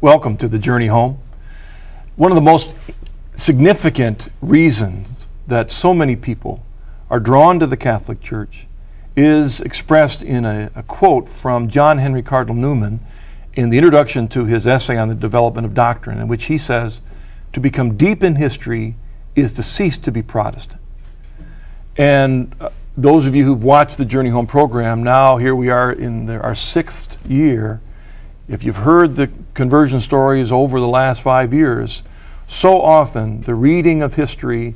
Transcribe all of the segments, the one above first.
Welcome to the Journey Home. One of the most significant reasons that so many people are drawn to the Catholic Church is expressed in a quote from John Henry Cardinal Newman in the introduction to his essay on the development of doctrine, in which he says, "To become deep in history is to cease to be Protestant." And those of you who've watched the Journey Home program, now here we are in our sixth year. If you've heard the conversion stories over the last 5 years, so often the reading of history,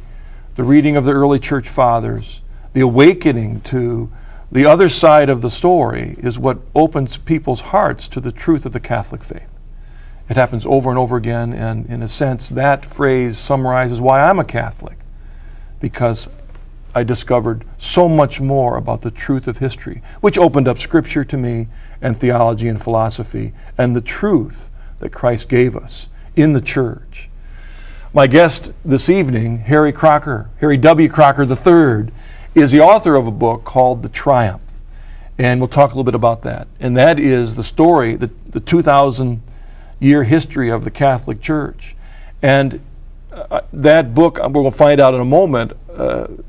the reading of the early church fathers, the awakening to the other side of the story is what opens people's hearts to the truth of the Catholic faith. It happens over and over again, and in a sense, that phrase summarizes why I'm a Catholic, because I discovered so much more about the truth of history, which opened up Scripture to me, and theology and philosophy, and the truth that Christ gave us in the church. My guest this evening, Harry W. Crocker III, is the author of a book called The Triumph, and we'll talk a little bit about that. And that is the story, the 2,000-year history of the Catholic Church. And that book, we'll find out in a moment,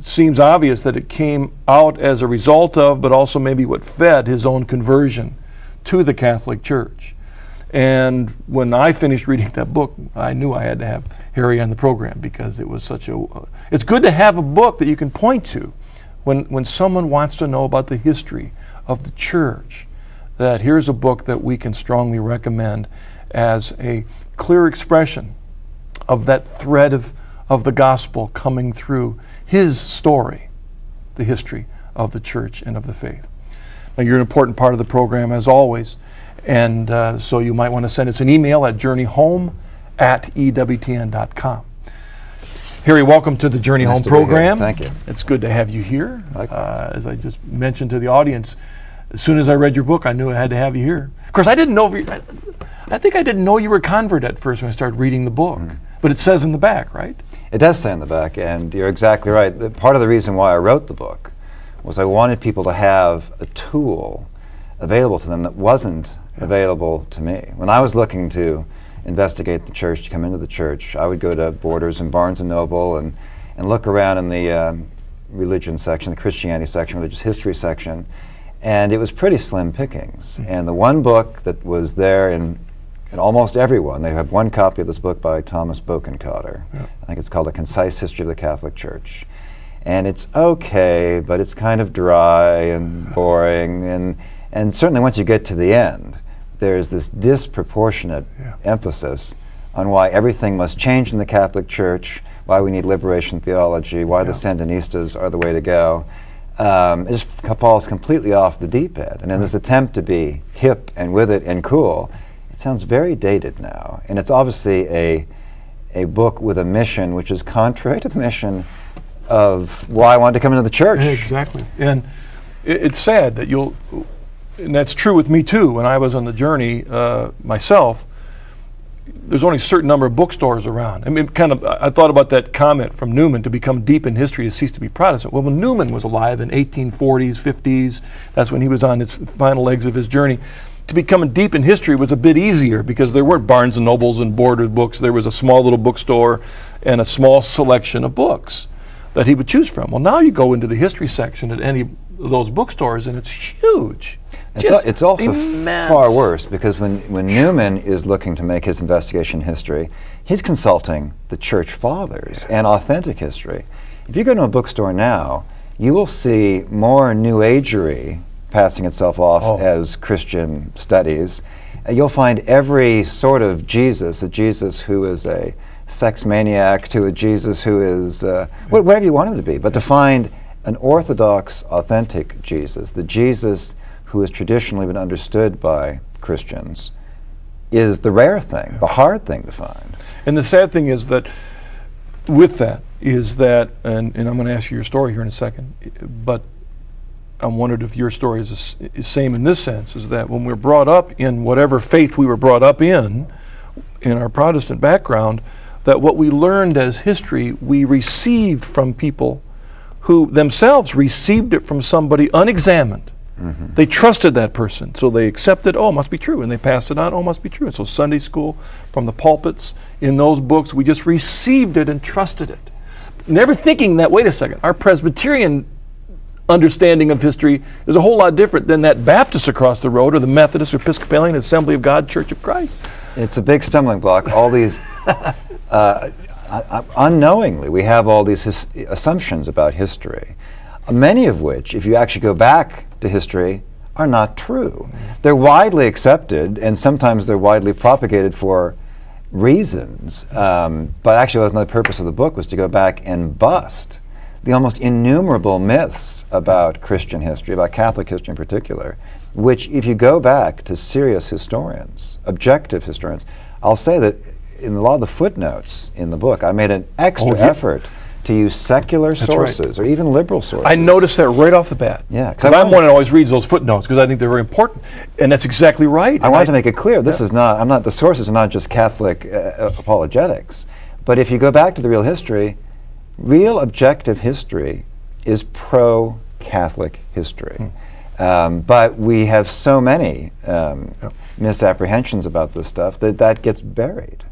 seems obvious that it came out as a result of, but also maybe what fed his own conversion to the Catholic Church. And when I finished reading that book, I knew I had to have Harry on the program, because it was it's good to have a book that you can point to when someone wants to know about the history of the church, that here's a book that we can strongly recommend as a clear expression of that thread of the gospel coming through his story, the history of the church and of the faith. Now, you're an important part of the program, as always, and so you might want to send us an email at journeyhome@ewtn.com. Harry, welcome to the Journey Home program. Thank you. It's good to have you here. As I just mentioned to the audience, as soon as I read your book, I knew I had to have you here. Of course, I think I didn't know you were a convert at first when I started reading the book, but it says in the back, right? It does say in the back, and you're exactly right. Part of the reason why I wrote the book was I wanted people to have a tool available to them that wasn't available to me. When I was looking to investigate the church, to come into the church, I would go to Borders and Barnes & Noble and look around in the religion section, the Christianity section, religious history section, and it was pretty slim pickings. And the one book that was there in almost everyone, they have one copy of this book by Thomas Bokenkotter. Yeah. I think it's called A Concise History of the Catholic Church. And it's okay, but it's kind of dry and boring, and certainly once you get to the end, there's this disproportionate emphasis on why everything must change in the Catholic Church, why we need liberation theology, why the Sandinistas are the way to go. It just falls completely off the deep end. And in this attempt to be hip and with it and cool, it sounds very dated now. And it's obviously a book with a mission which is contrary to the mission of why I wanted to come into the church. Exactly. And it's sad that and that's true with me too. When I was on the journey myself, there's only a certain number of bookstores around. I mean, I thought about that comment from Newman, to become deep in history to cease to be Protestant. Well, when Newman was alive in 1840s, 50s, that's when he was on his final legs of his journey. To become deep in history was a bit easier because there weren't Barnes and Nobles and Borders books. There was a small little bookstore and a small selection of books that he would choose from. Well, now you go into the history section at any of those bookstores and it's huge. It's also immense. Far worse, because when Newman is looking to make his investigation history, he's consulting the church fathers and authentic history. If you go to a bookstore now, you will see more New Agery passing itself off as Christian studies. You'll find every sort of Jesus, a Jesus who is a sex maniac to a Jesus who is whatever you want him to be, but to find an orthodox, authentic Jesus, the Jesus who has traditionally been understood by Christians, is the rare thing, the hard thing to find. And the sad thing is that with that is that, and I'm going to ask you your story here in a second, but I wondered if your story is the same in this sense, is that when we're brought up in whatever faith we were brought up in our Protestant background, that what we learned as history, we received from people who themselves received it from somebody unexamined, They trusted that person, so they accepted, oh, it must be true, and they passed it on, oh, it must be true. And so Sunday school, from the pulpits, in those books, we just received it and trusted it. Never thinking that, wait a second, our Presbyterian understanding of history is a whole lot different than that Baptist across the road or the Methodist or Episcopalian Assembly of God Church of Christ. It's a big stumbling block. All these, unknowingly, we have all these assumptions about history, many of which, if you actually go back to history, are not true. They're widely accepted, and sometimes they're widely propagated for reasons, but actually that's another purpose of the book, was to go back and bust the almost innumerable myths about Christian history, about Catholic history in particular, which if you go back to serious historians, objective historians, I'll say that in a lot of the footnotes in the book, I made an extra effort to use secular sources or even liberal sources. I noticed that right off the bat. Yeah, because I'm one that always reads those footnotes because I think they're very important, and that's exactly right. I wanted to make it clear, this is not, the sources are not just Catholic apologetics, but if you go back to the real history, real objective history is pro-Catholic history. But we have so many misapprehensions about this stuff that gets buried.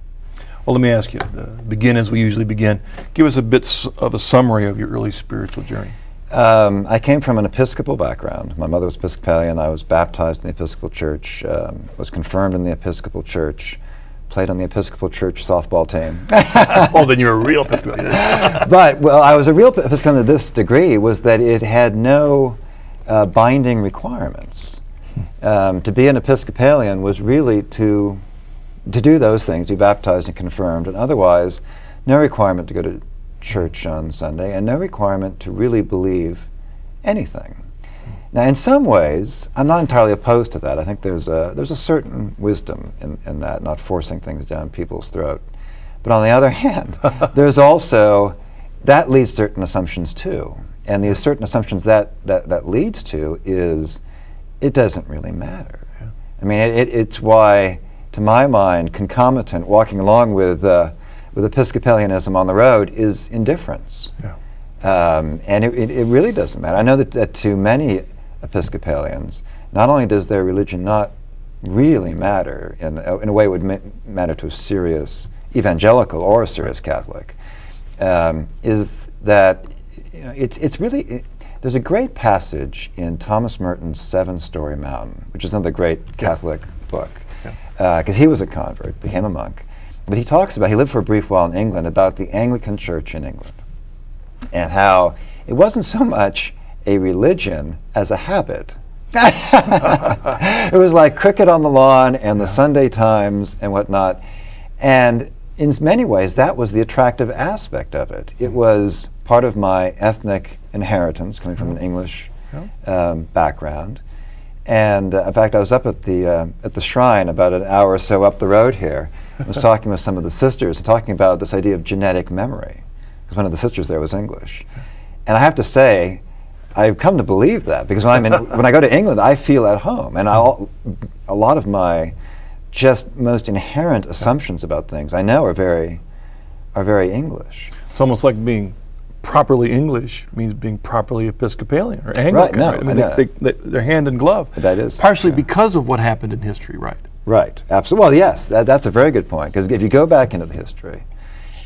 Well, let me ask you, begin as we usually begin. Give us a bit of a summary of your early spiritual journey. I came from an Episcopal background. My mother was Episcopalian. I was baptized in the Episcopal Church, was confirmed in the Episcopal Church, played on the Episcopal Church softball team. Oh, then you're a real Episcopalian. But, well, I was a real Episcopalian to this degree, was that it had no binding requirements. To be an Episcopalian was really to do those things, be baptized and confirmed, and otherwise no requirement to go to church on Sunday and no requirement to really believe anything. Now, in some ways, I'm not entirely opposed to that. I think there's a certain wisdom in that, not forcing things down people's throat. But on the other hand, there's also, that leads to certain assumptions too. And the certain assumptions that leads to is, it doesn't really matter. Yeah. I mean, it's why, to my mind, concomitant, walking along with Episcopalianism on the road is indifference. Yeah. And it really doesn't matter. I know that to many Episcopalians, not only does their religion not really matter in a way it would matter to a serious evangelical or a serious Catholic, is that it's really, there's a great passage in Thomas Merton's 7-Story Mountain, which is another great Catholic book, because he was a convert, became a monk. But he talks about, he lived for a brief while in England, about the Anglican Church in England, and how it wasn't so much a religion as a habit. It was like cricket on the lawn and the Sunday Times and whatnot. And in many ways, that was the attractive aspect of it. It was part of my ethnic inheritance, coming from an English background. And in fact, I was up at the shrine about an hour or so up the road here. I was talking with some of the sisters, talking about this idea of genetic memory, because one of the sisters there was English. And I have to say, I've come to believe that, because when I go to England, I feel at home, and a lot of my just most inherent assumptions about things I know are very English. It's almost like being properly English means being properly Episcopalian or Anglican. Right, no, right? I mean, they're hand in glove. That is partially because of what happened in history, right? Right, absolutely. Well, yes, that's a very good point, because if you go back into the history,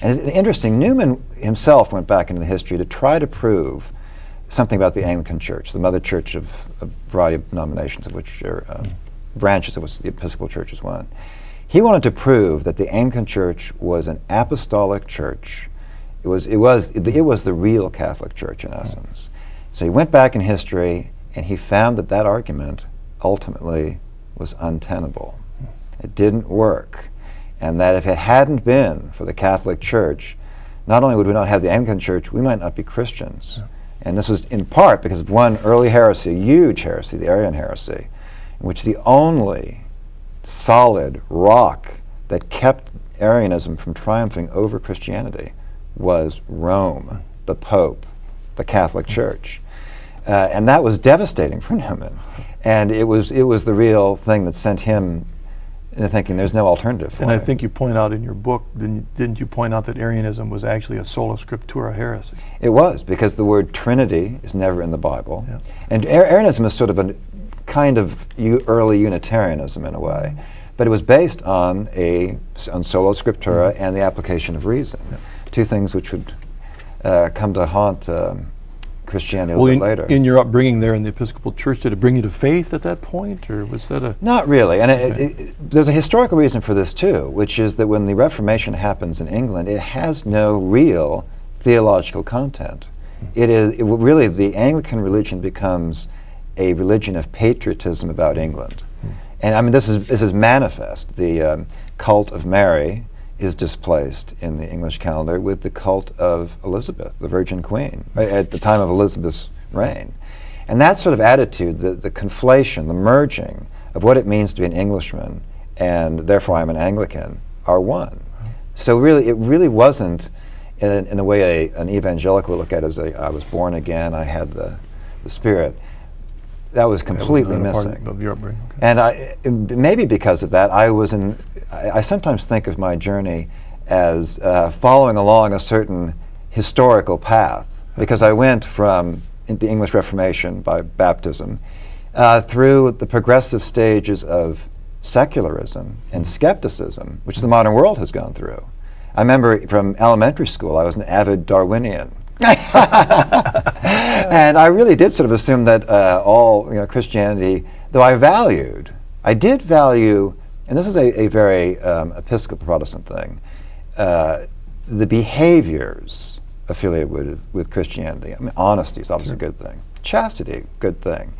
and it's interesting, Newman himself went back into the history to try to prove something about the Anglican Church, the mother church of a variety of denominations, of which are branches of which the Episcopal Church is one. He wanted to prove that the Anglican Church was an apostolic church. It was the real Catholic Church in essence. So he went back in history and he found that argument ultimately was untenable. It didn't work. And that if it hadn't been for the Catholic Church, not only would we not have the Anglican Church, we might not be Christians. Yeah. And this was in part because of one early heresy, a huge heresy, the Arian heresy, in which the only solid rock that kept Arianism from triumphing over Christianity was Rome, the Pope, the Catholic Church. And that was devastating for Newman. And it was the real thing that sent him into thinking there's no alternative for And me. I think you point out in your book, didn't you point out that Arianism was actually a sola scriptura heresy? It was, because the word Trinity is never in the Bible. Yeah. And Arianism is sort of kind of early Unitarianism in a way, but it was based on sola scriptura and the application of reason, two things which would come to haunt Christianity a little bit later. In your upbringing there in the Episcopal Church, did it bring you to faith at that point, or was that a... Not really, and there's a historical reason for this too, which is that when the Reformation happens in England, it has no real theological content. Really, the Anglican religion becomes a religion of patriotism about England. And I mean, this is manifest. The cult of Mary is displaced in the English calendar with the cult of Elizabeth, the Virgin Queen, at the time of Elizabeth's reign. And that sort of attitude, the conflation, the merging of what it means to be an Englishman and therefore I'm an Anglican, are one. So really, it really wasn't, in a way, an evangelical look at it as I was born again, I had the Spirit. That was completely missing. Of your upbringing. Okay. And maybe because of that, I sometimes think of my journey as following along a certain historical path, because I went from the English Reformation by baptism through the progressive stages of secularism and skepticism, which the modern world has gone through. I remember from elementary school, I was an avid Darwinian. And I really did sort of assume that all Christianity, though I did value, and this is a very Episcopal Protestant thing, the behaviors affiliated with Christianity. I mean, honesty is obviously a good thing. Chastity, good thing.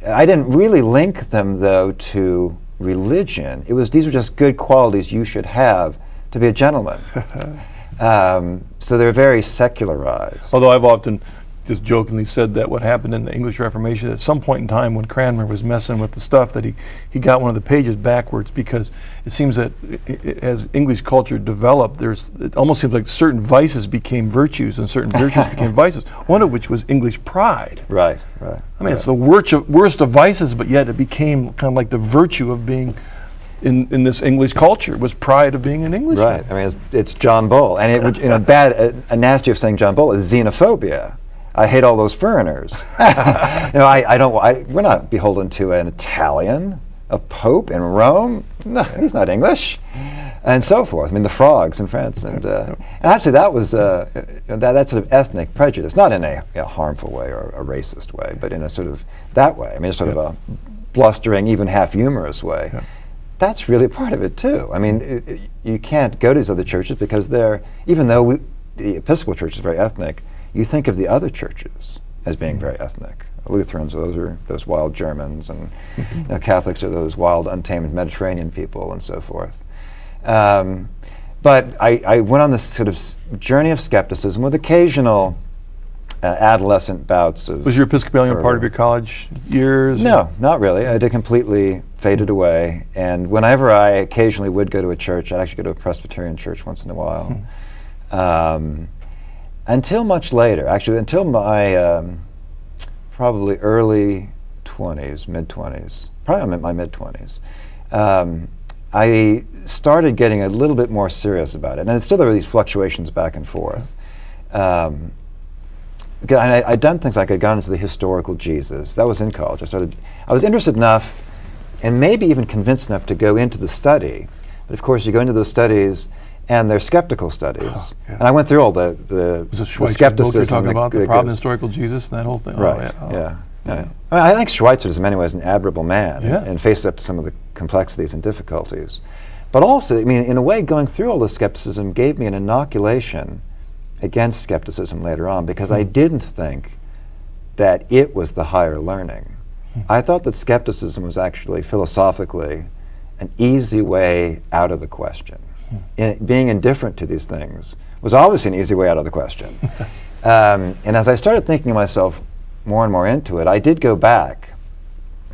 I didn't really link them, though, to religion. These were just good qualities you should have to be a gentleman. So they're very secularized. Although I've often just jokingly said that what happened in the English Reformation, at some point in time when Cranmer was messing with the stuff, that he got one of the pages backwards, because it seems that as English culture developed, it almost seems like certain vices became virtues and certain virtues became vices, one of which was English pride. Right. I mean, it's the worst of vices, but yet it became kind of like the virtue of being in this English culture, was pride of being an Englishman. Right. I mean, it's John Bull, and it would, a nasty of saying John Bull is xenophobia. I hate all those foreigners. We're not beholden to an Italian, a pope in Rome. No, he's not English, and so forth. I mean, the frogs in France, and actually that was that sort of ethnic prejudice, not in a harmful way or a racist way, but in a sort of that way. I mean, sort of a blustering, even half humorous way. Yeah. That's really part of it too. I mean, you can't go to these other churches because even though the Episcopal Church is very ethnic, you think of the other churches as being very ethnic. Lutherans are those wild Germans, and Catholics are those wild, untamed Mediterranean people, and so forth. But I went on this sort of journey of skepticism with occasional adolescent bouts of... Was your Episcopalian part of your college years? No, not really. It completely faded away. And whenever I occasionally would go to a church, I'd actually go to a Presbyterian church once in a while. Until much later, actually until my probably early 20s, mid-20s, probably my mid-20s, I started getting a little bit more serious about it. And still there were these fluctuations back and forth. I'd done things like I'd gone into the historical Jesus. That was in college. I was interested enough and maybe even convinced enough to go into the study. But of course, you go into those studies and they're skeptical studies. And I went through all the skepticism. You're talking about the Providence historical Jesus and that whole thing? Right, yeah. I mean, I think Schweitzer is in many ways an admirable man and faces up to some of the complexities and difficulties. But also, I mean, in a way, going through all the skepticism gave me an inoculation against skepticism later on, because I didn't think that it was the higher learning. I thought that skepticism was actually philosophically an easy way out of the question. Being indifferent to these things was obviously an easy way out of the question. And as I started thinking of myself more and more into it, I did go back,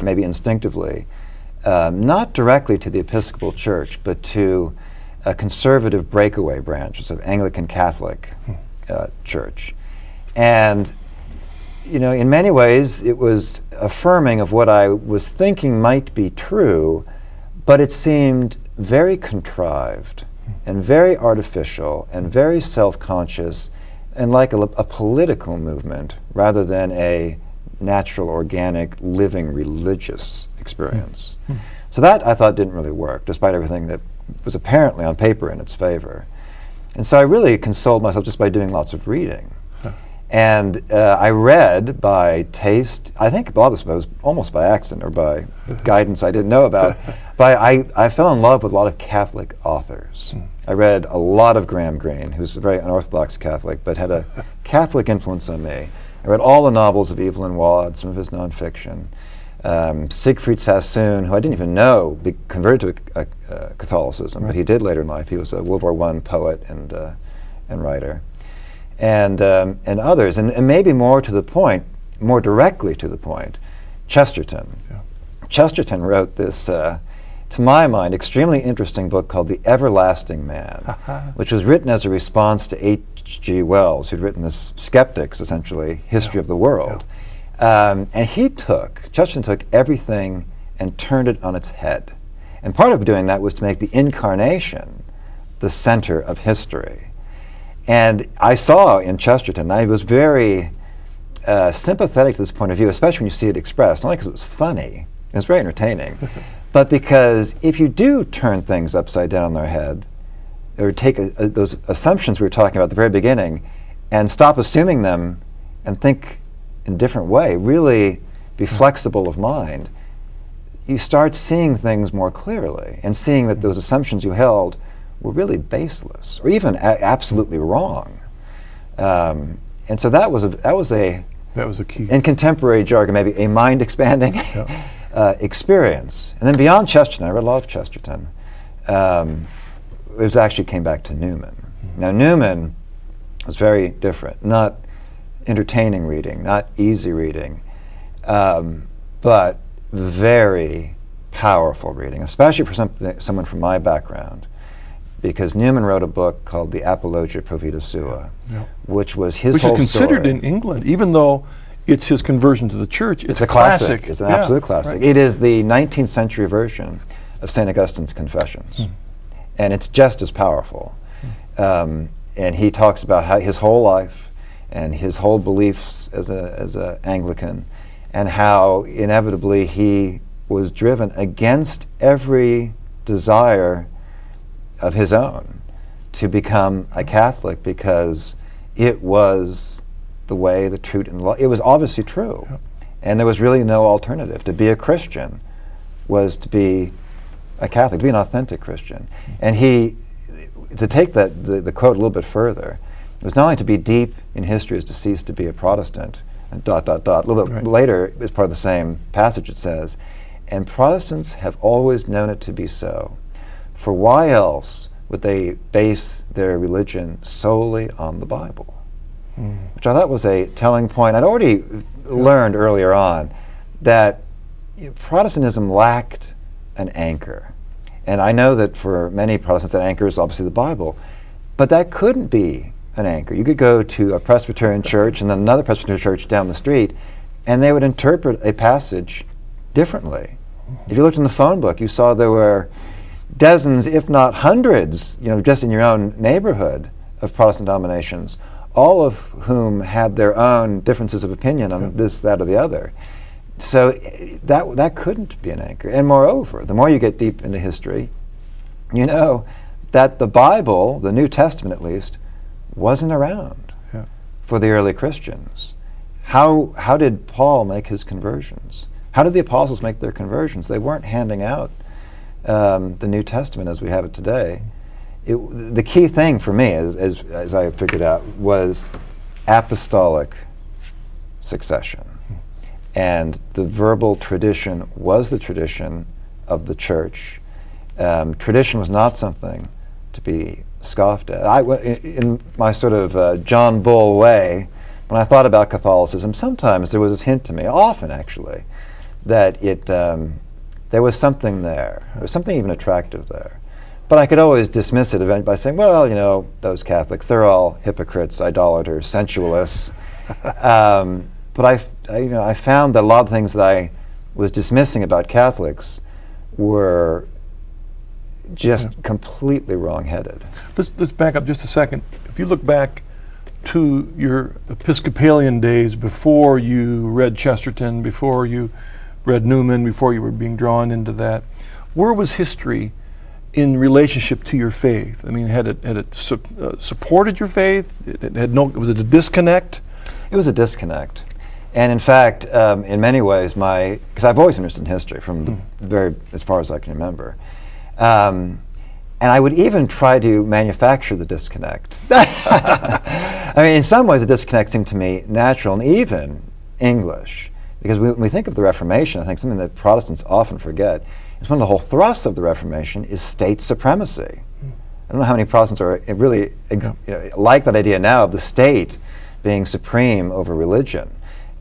maybe instinctively, not directly to the Episcopal Church, but to a conservative breakaway branch of Anglican Catholic church. And, in many ways, it was affirming of what I was thinking might be true, but it seemed very contrived and very artificial and very self-conscious and like a political movement rather than a natural, organic, living, religious experience. So that, I thought, didn't really work, despite everything that was apparently on paper in its favor. And so I really consoled myself just by doing lots of reading. And I read by taste. I think a lot of this was almost by accident or by guidance I didn't know about. But I fell in love with a lot of Catholic authors. I read a lot of Graham Greene, who's a very unorthodox Catholic, but had a Catholic influence on me. I read all the novels of Evelyn Waugh, some of his nonfiction. Siegfried Sassoon, who I didn't even know, converted to Catholicism, but he did later in life. He was a World War I poet and writer. And others, and maybe more to the point, more directly to the point, Chesterton. Yeah. Chesterton wrote this, to my mind, extremely interesting book called The Everlasting Man, which was written as a response to H.G. Wells, who'd written this Skeptics, essentially, History of the World. And Chesterton took everything and turned it on its head. And part of doing that was to make the incarnation the center of history. And I saw in Chesterton, I was very sympathetic to this point of view, especially when you see it expressed, not only because it was funny, it was very entertaining, but because if you do turn things upside down on their head, or take those assumptions we were talking about at the very beginning, and stop assuming them and think in a different way, really be flexible of mind, you start seeing things more clearly and seeing that those assumptions you held were really baseless or even absolutely wrong. And so that was a key, in contemporary jargon, maybe a mind-expanding experience. And then beyond Chesterton, I read a lot of Chesterton. It was actually came back to Newman. Now Newman was very different, not entertaining reading, not easy reading, but very powerful reading, especially for someone from my background, because Newman wrote a book called The Apologia Pro Vita Sua, which was his whole story. Which is considered in England, even though it's his conversion to the church, it's a classic. It's an absolute classic. Right. It is the 19th century version of St. Augustine's Confessions, and it's just as powerful. And he talks about how his whole life and his whole beliefs as a Anglican, and how inevitably he was driven against every desire of his own to become a Catholic, because it was the way, the truth, and the law. It was obviously true, and there was really no alternative. To be a Christian was to be a Catholic, to be an authentic Christian. And to take the quote a little bit further, it was not only to be deep in history as to cease to be a Protestant, and ... A little bit later, as part of the same passage, it says, and Protestants have always known it to be so. For why else would they base their religion solely on the Bible? Which I thought was a telling point. I'd already learned earlier on that Protestantism lacked an anchor. And I know that for many Protestants that anchor is obviously the Bible, but that couldn't be an anchor. You could go to a Presbyterian church and then another Presbyterian church down the street, and they would interpret a passage differently. If you looked in the phone book, you saw there were dozens, if not hundreds, just in your own neighborhood, of Protestant denominations, all of whom had their own differences of opinion on this, that, or the other. So that couldn't be an anchor. And moreover, the more you get deep into history, you know that the Bible, the New Testament at least, wasn't around for the early Christians. How did Paul make his conversions? How did the apostles make their conversions? They weren't handing out the New Testament as we have it today. The key thing for me, as I figured out, was apostolic succession. And the verbal tradition was the tradition of the church. Tradition was not something to be scoffed at. In my sort of John Bull way, when I thought about Catholicism, sometimes there was this hint to me, often actually, that there was something there. There was something even attractive there. But I could always dismiss it by saying, well, those Catholics, they're all hypocrites, idolaters, sensualists. But I found that a lot of things that I was dismissing about Catholics were just completely wrong-headed. Let's back up just a second. If you look back to your Episcopalian days before you read Chesterton, before you read Newman, before you were being drawn into that, where was history in relationship to your faith? I mean, had it supported your faith? Was it a disconnect? It was a disconnect. And in fact, in many ways, because I've always been interested in history from as far as I can remember. And I would even try to manufacture the disconnect. I mean, in some ways, the disconnect seemed to me natural and even English. Because when we think of the Reformation, I think something that Protestants often forget is one of the whole thrusts of the Reformation is state supremacy. I don't know how many Protestants are really like that idea now of the state being supreme over religion.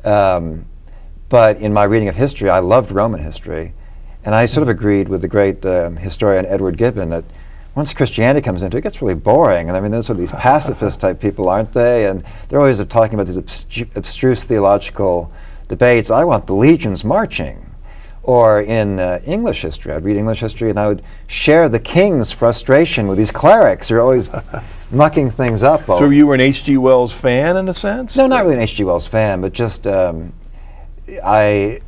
But in my reading of history, I loved Roman history. And I sort of agreed with the great historian Edward Gibbon that once Christianity comes into it, it gets really boring. And I mean, those are these pacifist type people, aren't they? And they're always talking about these abstruse theological debates. I want the legions marching. Or in English history, I'd read English history and I would share the king's frustration with these clerics who are always mucking things up. So you were an H.G. Wells fan in a sense? No, not really an H.G. Wells fan, but just I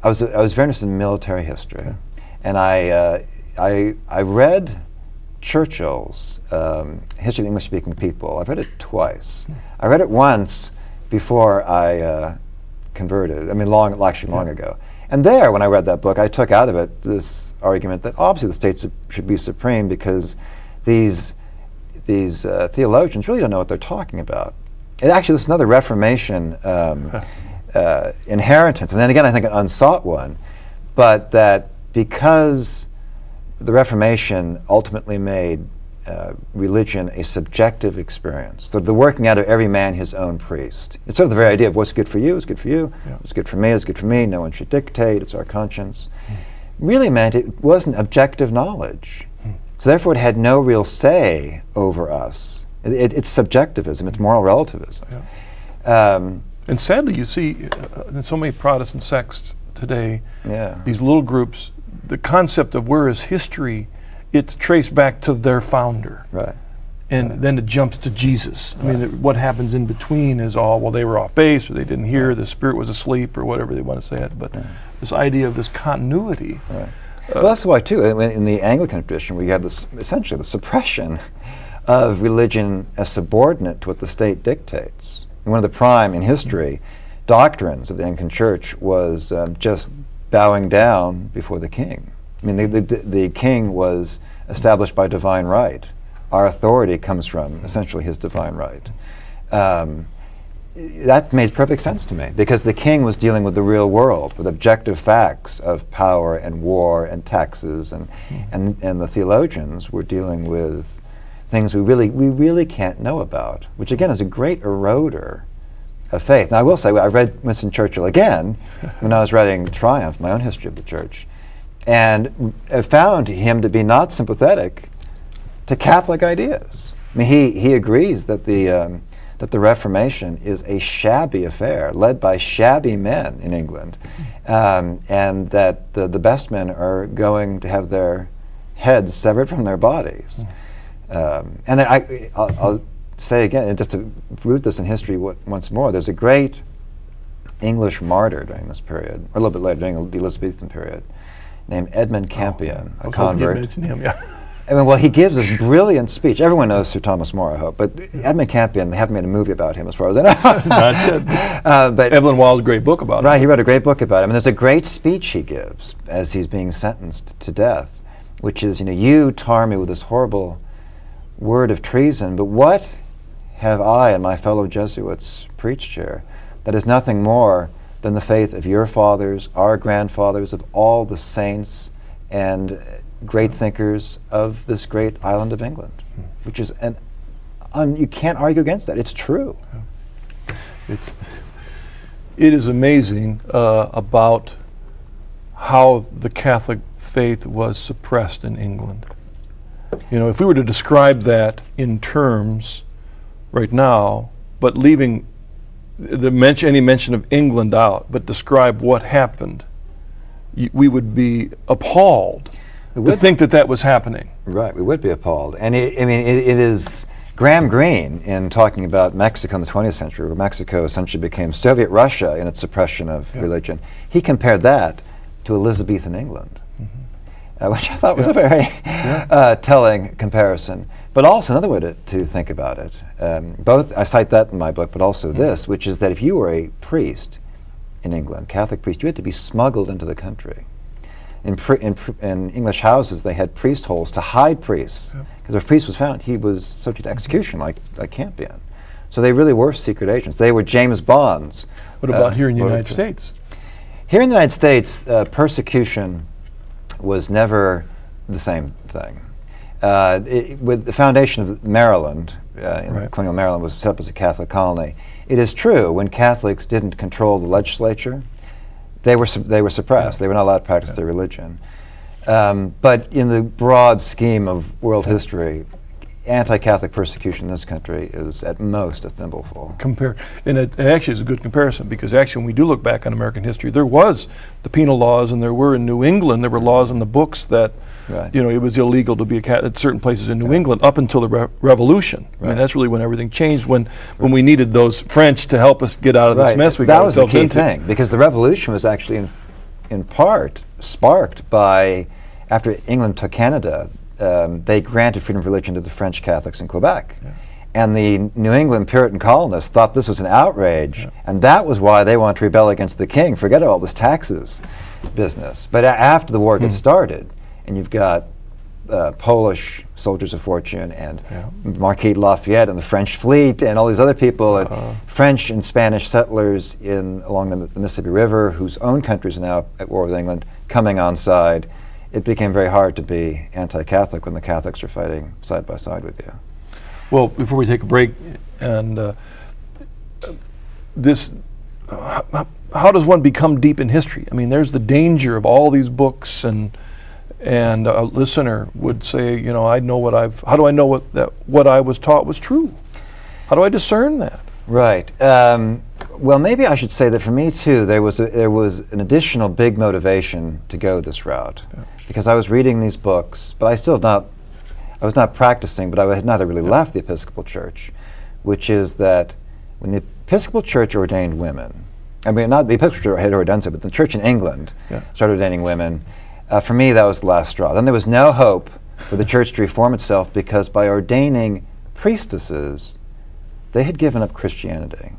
was very interested in military history, and I read Churchill's History of English-Speaking People. I've read it twice. I read it once before I converted. I mean, long ago. And there, when I read that book, I took out of it this argument that obviously the state should be supreme because these theologians really don't know what they're talking about. And actually, this is another Reformation inheritance, and then again, I think an unsought one, but that because the Reformation ultimately made religion a subjective experience, so the working out of every man his own priest. It's sort of the very idea of what's good for you is good for you, what's good for me is good for me, no one should dictate, it's our conscience. Really meant it wasn't objective knowledge. So therefore it had no real say over us. It's subjectivism, it's moral relativism. And sadly, you see in so many Protestant sects today, these little groups, the concept of where is history, it's traced back to their founder. Right. And then it jumps to Jesus. I mean, what happens in between is all, well, they were off base, or they didn't hear, the Spirit was asleep, or whatever they want to say it. But this idea of this continuity. Well, that's why, too, in the Anglican tradition, we have this, essentially the suppression of religion as subordinate to what the state dictates. And one of the prime, in history, doctrines of the Anglican Church was just bowing down before the king. I mean, the king was established by divine right. Our authority comes from essentially his divine right. That made perfect sense to me because the king was dealing with the real world, with objective facts of power and war and taxes, and the theologians were dealing with things we really can't know about, which again is a great eroder of faith. Now I will say, I read Winston Churchill again when I was writing Triumph, my own history of the church, and I found him to be not sympathetic to Catholic ideas. I mean, he agrees that the Reformation is a shabby affair led by shabby men in England, and that the best men are going to have their heads severed from their bodies. And I'll say again, and just to root this in history once more, there's a great English martyr during this period, or a little bit later during the Elizabethan period, named Edmund Campion, a convert. I mean, well, he gives this brilliant speech. Everyone knows Sir Thomas More, I hope, but Edmund Campion, they haven't made a movie about him as far as I know. Not yet. But Evelyn Wild's great book about him. Right, he wrote a great book about him. And there's a great speech he gives as he's being sentenced to death, which is, you tar me with this horrible word of treason, but what have I and my fellow Jesuits preached here? That is nothing more than the faith of your fathers, our grandfathers, of all the saints and great thinkers of this great island of England, which is, you can't argue against that. It's true. It is amazing about how the Catholic faith was suppressed in England. If we were to describe that in terms right now, but leaving any mention of England out, but describe what happened, we would be appalled to think that was happening. Right, we would be appalled. And it is Graham Greene, in talking about Mexico in the 20th century, where Mexico essentially became Soviet Russia in its suppression of religion, he compared that to Elizabethan England, which I thought was a very telling comparison. But also another way to think about it, both I cite that in my book, but also this, which is that if you were a priest in England, Catholic priest, you had to be smuggled into the country. In English houses, they had priest holes to hide priests, because if a priest was found, he was subject to execution, like Campion. So they really were secret agents. They were James Bonds. What about here in the United States? Here in the United States, persecution was never the same thing. With the foundation of Maryland, colonial Maryland was set up as a Catholic colony. It is true, when Catholics didn't control the legislature, they were suppressed. They were not allowed to practice their religion. But in the broad scheme of world history, anti-Catholic persecution in this country is at most a thimbleful. And it actually is a good comparison, because actually when we do look back on American history, there was the penal laws, and there were in New England, there were laws in the books that it was illegal to be a Catholic at certain places in New England up until the Revolution. I mean, that's really when everything changed, when we needed those French to help us get out of this mess we got ourselves into. That was the key thing, because the Revolution was actually in part sparked by, after England took Canada, they granted freedom of religion to the French Catholics in Quebec. And the New England Puritan colonists thought this was an outrage, and that was why they wanted to rebel against the king. Forget all this taxes business. But after the war gets started, and you've got Polish soldiers of fortune, and Marquis de Lafayette, and the French fleet, and all these other people, French and Spanish settlers along the Mississippi River, whose own countries are now at war with England, coming on side. It became very hard to be anti-Catholic when the Catholics are fighting side by side with you. Well, before we take a break, and how does one become deep in history? I mean, there's the danger of all these books, and a listener would say, how do I know what I was taught was true? How do I discern that? Right. Well, maybe I should say that for me too, there was an additional big motivation to go this route, because I was reading these books, but I was not practicing, but I had not really left the Episcopal Church, which is that when the Episcopal Church ordained women, I mean, not the Episcopal Church had already done so, but the church in England started ordaining women. For me, that was the last straw. Then there was no hope for the church to reform itself, because by ordaining priestesses, they had given up Christianity.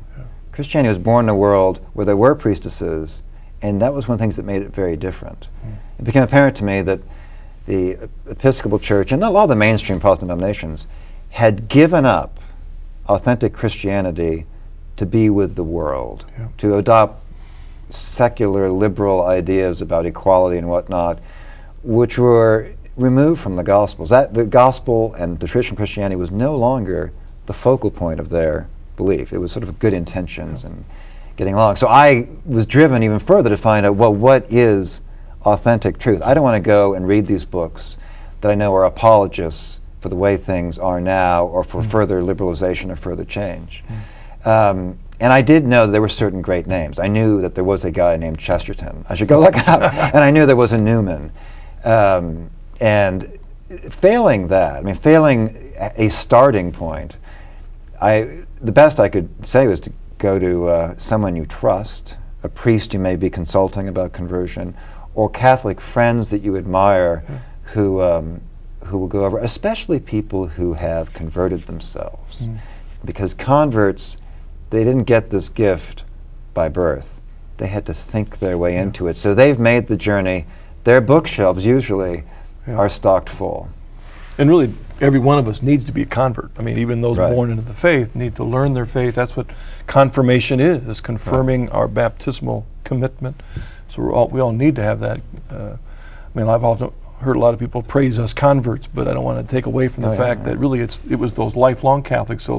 Christianity was born in a world where there were priestesses, and that was one of the things that made it very different. It became apparent to me that the Episcopal Church, and a lot of the mainstream Protestant denominations, had given up authentic Christianity to be with the world, to adopt secular liberal ideas about equality and whatnot, which were removed from the Gospels. The Gospel and the traditional Christianity was no longer the focal point of their belief. It was sort of good intentions and getting along. So I was driven even further to find out, well, what is authentic truth? I don't want to go and read these books that I know are apologists for the way things are now, or for further liberalization or further change. And I did know that there were certain great names. I knew that there was a guy named Chesterton. I should go look up. And I knew there was a Newman. And failing that, failing a starting point, the best I could say was to go to someone you trust, a priest you may be consulting about conversion, or Catholic friends that you admire who will go over, especially people who have converted themselves. Because converts, they didn't get this gift by birth. They had to think their way into it. So they've made the journey. Their bookshelves usually are stocked full. And really, every one of us needs to be a convert. I mean, even those born into the faith need to learn their faith. That's what confirmation is confirming our baptismal commitment. So we all need to have that. I've often heard a lot of people praise us converts, but I don't want to take away from the fact that really it was those lifelong Catholics so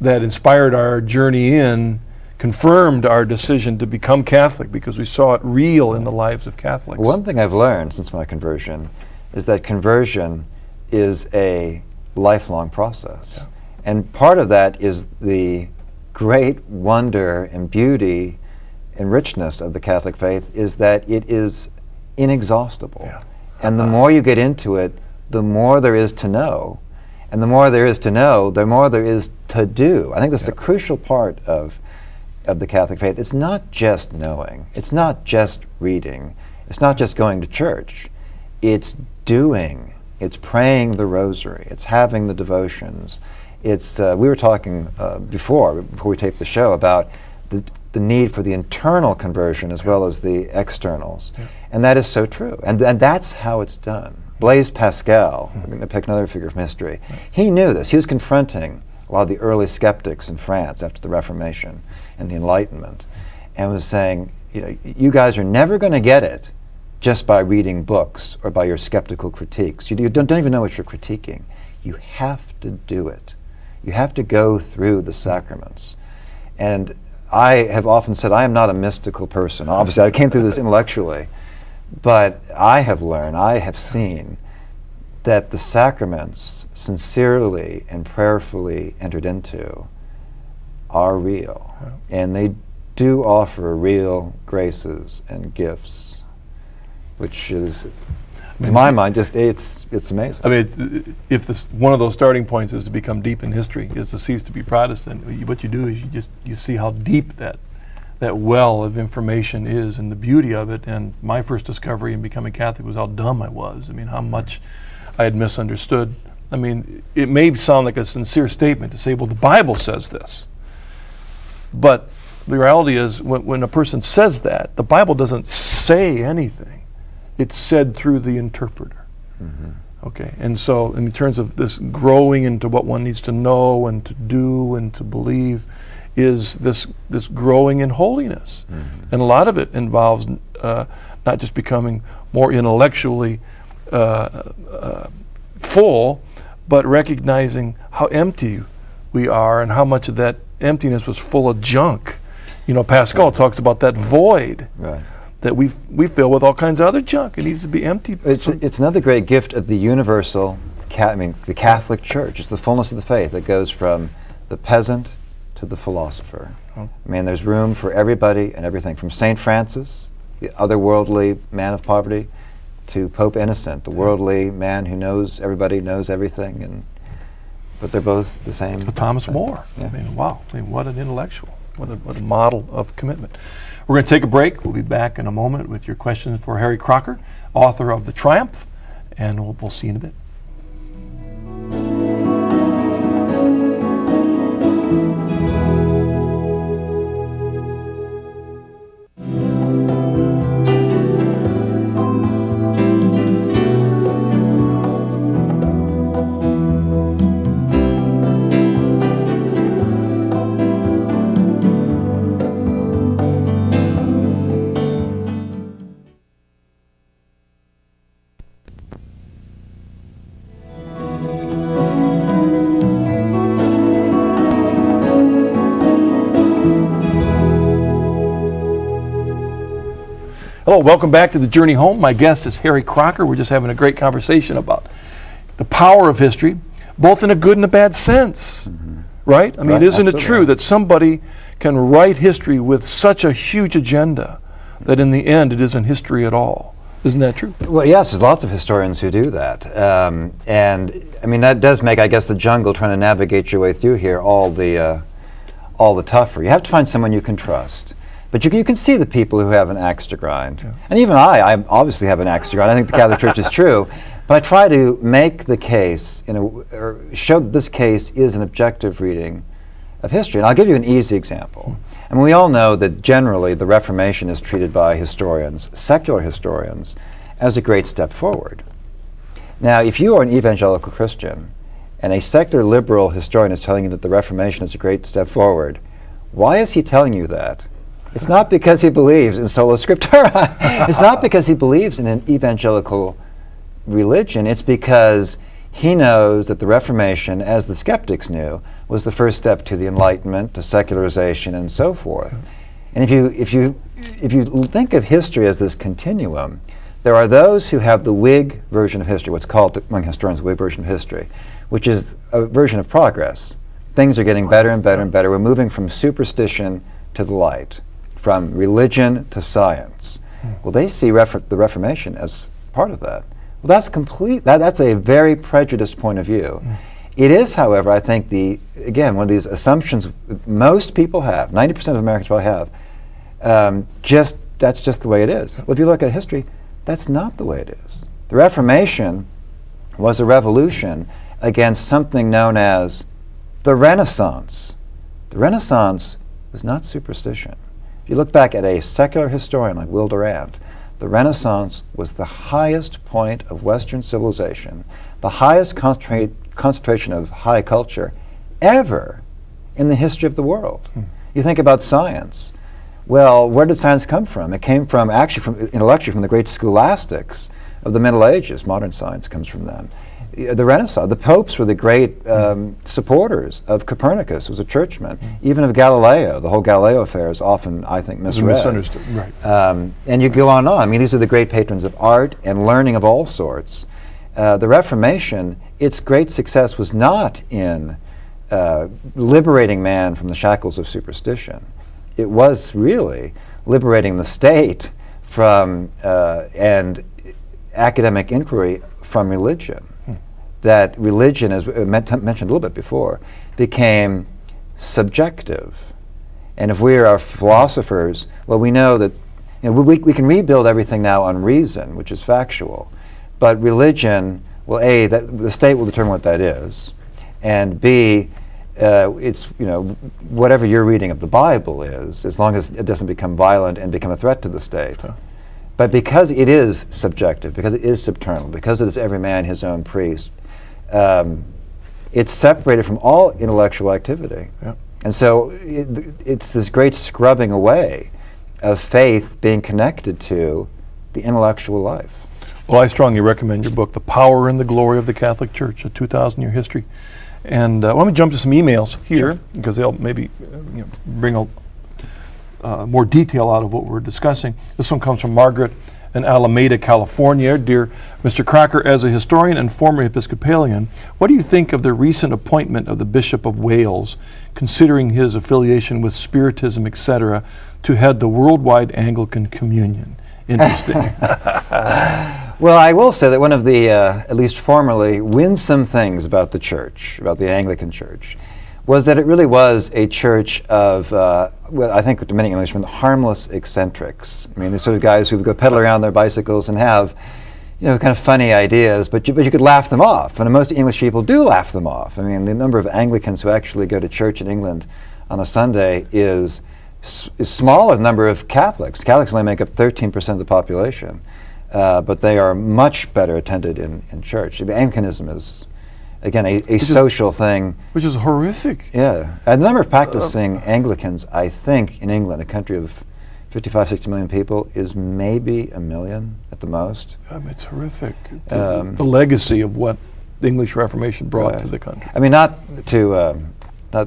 that inspired our journey confirmed our decision to become Catholic, because we saw it real in the lives of Catholics. One thing I've learned since my conversion is that conversion is a lifelong process. And part of that is the great wonder and beauty and richness of the Catholic faith is that it is inexhaustible. And the more you get into it, the more there is to know. And the more there is to know, the more there is to do. I think that's the crucial part of the Catholic faith. It's not just knowing. It's not just reading. It's not just going to church. It's doing. It's praying the rosary. It's having the devotions. It's we were talking before we taped the show about the need for the internal conversion as well as the externals. Yeah. And that is so true. And that's how it's done. Blaise Pascal, I'm going to pick another figure from history, he knew this. He was confronting a lot of the early skeptics in France after the Reformation and the Enlightenment, and was saying, you guys are never going to get it just by reading books or by your skeptical critiques. You don't even know what you're critiquing. You have to do it. You have to go through the sacraments. And I have often said I am not a mystical person. Obviously, I came through this intellectually, but I have learned, I have seen that the sacraments, sincerely and prayerfully entered into, are real. And they do offer real graces and gifts, which is, to my mind, just it's amazing. I mean, if one of those starting points is to become deep in history, is to cease to be Protestant, what you do is you see how deep that well of information is, and the beauty of it. And my first discovery in becoming Catholic was how dumb I was. I mean, how much I had misunderstood. I mean, it may sound like a sincere statement to say, well, the Bible says this. But the reality is, when a person says that, the Bible doesn't say anything. It's said through the interpreter. Mm-hmm. Okay, and so in terms of this growing into what one needs to know and to do and to believe, is this growing in holiness. Mm-hmm. And a lot of it involves not just becoming more intellectually full, but recognizing how empty we are and how much of that emptiness was full of junk. Pascal talks about that void. Right. That we fill with all kinds of other junk. It needs to be empty. It's another great gift of the universal, the Catholic Church. It's the fullness of the faith that goes from the peasant to the philosopher. Oh. I mean, there's room for everybody and everything, from St. Francis, the otherworldly man of poverty, to Pope Innocent, the worldly man who knows everybody, knows everything, but they're both the same. Thomas More. Yeah. I mean, wow. I mean, what an intellectual. What a model of commitment. We're going to take a break. We'll be back in a moment with your questions for Harry Crocker, author of The Triumph, and we'll see you in a bit. Hello, welcome back to The Journey Home. My guest is Harry Crocker. We're just having a great conversation about the power of history, both in a good and a bad sense, right? I mean, right, isn't it true that somebody can write history with such a huge agenda that in the end it isn't history at all? Isn't that true? Well, yes, there's lots of historians who do that. And I mean, that does make, I guess, the jungle trying to navigate your way through here all the tougher. You have to find someone you can trust. But you can see the people who have an axe to grind. Yeah. And even I obviously have an axe to grind. I think the Catholic Church is true. But I try to make the case, or show that this case is an objective reading of history. And I'll give you an easy example. I mean, we all know that generally the Reformation is treated by historians, secular historians, as a great step forward. Now, if you are an evangelical Christian and a secular liberal historian is telling you that the Reformation is a great step forward, why is he telling you that? It's not because he believes in sola scriptura. It's not because he believes in an evangelical religion. It's because he knows that the Reformation, as the skeptics knew, was the first step to the Enlightenment, to secularization, and so forth. And if you think of history as this continuum, there are those who have the Whig version of history, what's called among historians the Whig version of history, which is a version of progress. Things are getting better and better and better. We're moving from superstition to the light, from religion to science. Well, they see the Reformation as part of that. Well, that's a very prejudiced point of view. It is, however, I think again, one of these assumptions most people have, 90% of Americans probably have, that's just the way it is. Well, if you look at history, that's not the way it is. The Reformation was a revolution against something known as the Renaissance. The Renaissance was not superstition. If you look back at a secular historian like Will Durant, the Renaissance was the highest point of Western civilization, the highest concentration of high culture ever in the history of the world. You think about science. Well, where did science come from? It came from, actually, intellectually, from the great scholastics of the Middle Ages. Modern science comes from them. The Renaissance, the popes were the great supporters of Copernicus, who was a churchman, even of Galileo. The whole Galileo affair is often, I think, misread. Misunderstood, right. And you go on and on. I mean, these are the great patrons of art and learning of all sorts. The Reformation, its great success was not in liberating man from the shackles of superstition. It was really liberating the state from and academic inquiry from religion. That religion, as mentioned a little bit before, became subjective. And if we are philosophers, well, we know that we can rebuild everything now on reason, which is factual. But religion, well, A, the state will determine what that is, and B, it's whatever your reading of the Bible is, as long as it doesn't become violent and become a threat to the state. But because it is subjective, because it is subternal, because it is every man his own priest, it's separated from all intellectual activity. And so it's this great scrubbing away of faith being connected to the intellectual life. Well, I strongly recommend your book, The Power and the Glory of the Catholic Church, a 2,000-year history. And let me jump to some emails here, because they'll maybe bring more detail out of what we're discussing. This one comes from Margaret in Alameda, California. Dear Mr. Crocker, as a historian and former Episcopalian, what do you think of the recent appointment of the Bishop of Wales, considering his affiliation with Spiritism, etc., to head the worldwide Anglican Communion? Interesting. Well, I will say that one of the, at least formerly, winsome things about the Church, about the Anglican Church, was that it really was a church of, well, I think to many Englishmen, harmless eccentrics. I mean, the sort of guys who go pedal around their bicycles and have, kind of funny ideas, but you could laugh them off. And most English people do laugh them off. I mean, the number of Anglicans who actually go to church in England on a Sunday is smaller than the number of Catholics. Catholics only make up 13% of the population, but they are much better attended in church. The Anglicanism is, again, a social thing. Which is horrific. Yeah. And the number of practicing Anglicans, I think, in England, a country of 55, 60 million people, is maybe 1 million at the most. It's horrific. The legacy of what the English Reformation brought to the country. I mean, not to... I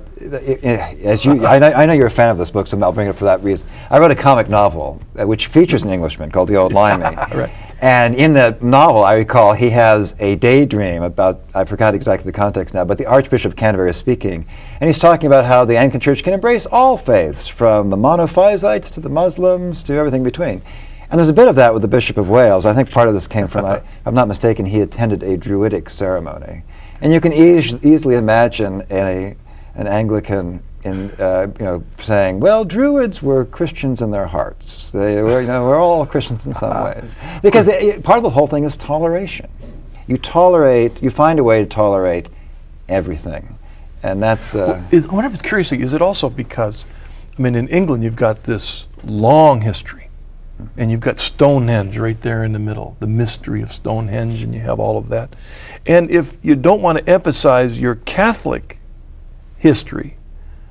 know you're a fan of this book, so I'll bring it up for that reason. I wrote a comic novel which features an Englishman called the Old Limey. Right. And in the novel, I recall, he has a daydream about, I forgot exactly the context now, but the Archbishop of Canterbury is speaking. And he's talking about how the Anglican Church can embrace all faiths, from the monophysites to the Muslims to everything between. And there's a bit of that with the Bishop of Wales. I think part of this came from, if I'm not mistaken, he attended a Druidic ceremony. And you can easily imagine an Anglican saying, well, Druids were Christians in their hearts. They were, we're all Christians in some ways. Because part of the whole thing is toleration. You find a way to tolerate everything. And that's... I wonder if it's curious, is it also because, in England you've got this long history, and you've got Stonehenge right there in the middle, the mystery of Stonehenge, and you have all of that. And if you don't want to emphasize your Catholic history,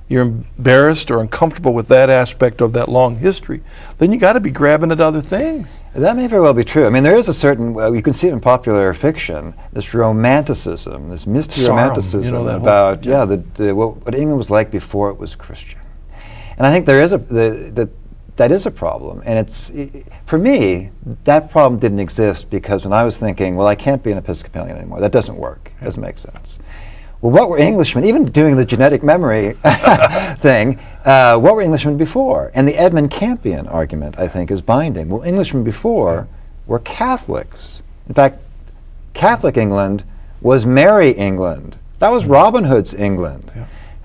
you're embarrassed or uncomfortable with that aspect of that long history, then you got to be grabbing at other things. That may very well be true. There is a certain, you can see it in popular fiction, this romanticism, this mystery romanticism about what England was like before it was Christian. And I think there is that is a problem. And for me, that problem didn't exist because when I was thinking, well, I can't be an Episcopalian anymore. That doesn't work. It doesn't make sense. Well, what were Englishmen, even doing the genetic memory thing, what were Englishmen before? And the Edmund Campion argument, I think, is binding. Well, Englishmen before were Catholics. In fact, Catholic England was Merry England. That was Robin Hood's England.